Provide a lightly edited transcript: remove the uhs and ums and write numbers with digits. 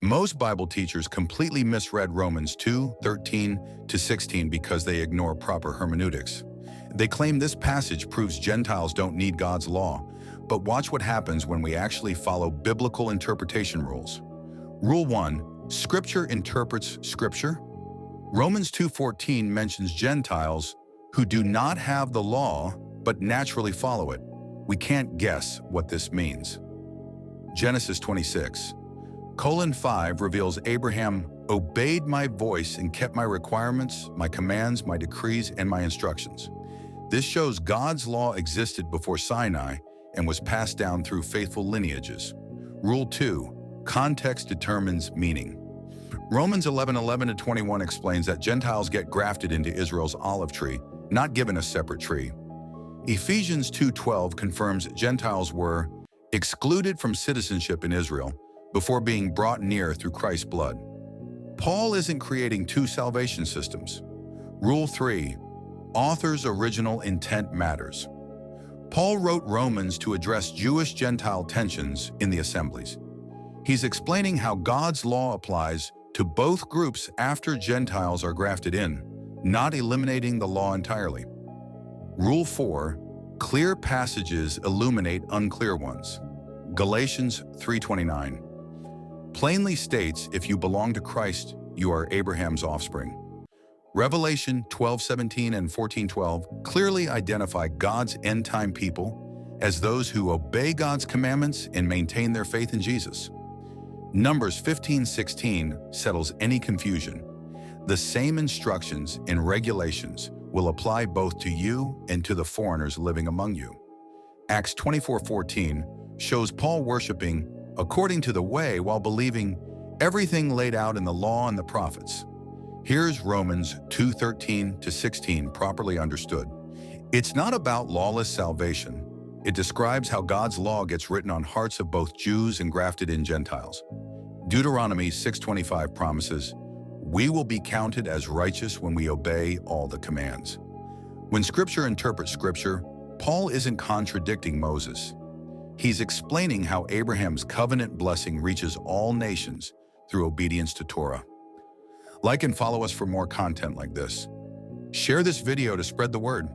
Most Bible teachers completely misread Romans 2:13-16 because they ignore proper hermeneutics. They claim this passage proves Gentiles don't need God's law, but watch what happens when we actually follow biblical interpretation rules. Rule 1. Scripture interprets Scripture. Romans 2:14 mentions Gentiles who do not have the law but naturally follow it. We can't guess what this means. Genesis 26:5 reveals Abraham obeyed my voice and kept my requirements, my commands, my decrees, and my instructions. This shows God's law existed before Sinai and was passed down through faithful lineages. Rule 2. Context determines meaning. Romans 11:11-21 explains that Gentiles get grafted into Israel's olive tree, not given a separate tree. Ephesians 2:12 confirms Gentiles were excluded from citizenship in Israel before being brought near through Christ's blood. Paul isn't creating two salvation systems. Rule 3. Author's original intent matters. Paul wrote Romans to address Jewish-Gentile tensions in the assemblies. He's explaining how God's law applies to both groups after Gentiles are grafted in, not eliminating the law entirely. Rule 4. Clear passages illuminate unclear ones. Galatians 3:29 plainly states if you belong to Christ, you are Abraham's offspring. Revelation 12:17 and 14:12 clearly identify God's end-time people as those who obey God's commandments and maintain their faith in Jesus. Numbers 15:16 settles any confusion. The same instructions and regulations will apply both to you and to the foreigners living among you. Acts 24:14 shows Paul worshiping according to the way while believing everything laid out in the law and the prophets. Here's Romans 2:13-16 properly understood. It's not about lawless salvation. It describes how God's law gets written on hearts of both Jews and grafted-in Gentiles. Deuteronomy 6:25 promises, "We will be counted as righteous when we obey all the commands." When Scripture interprets Scripture, Paul isn't contradicting Moses. He's explaining how Abraham's covenant blessing reaches all nations through obedience to Torah. Like and follow us for more content like this. Share this video to spread the word.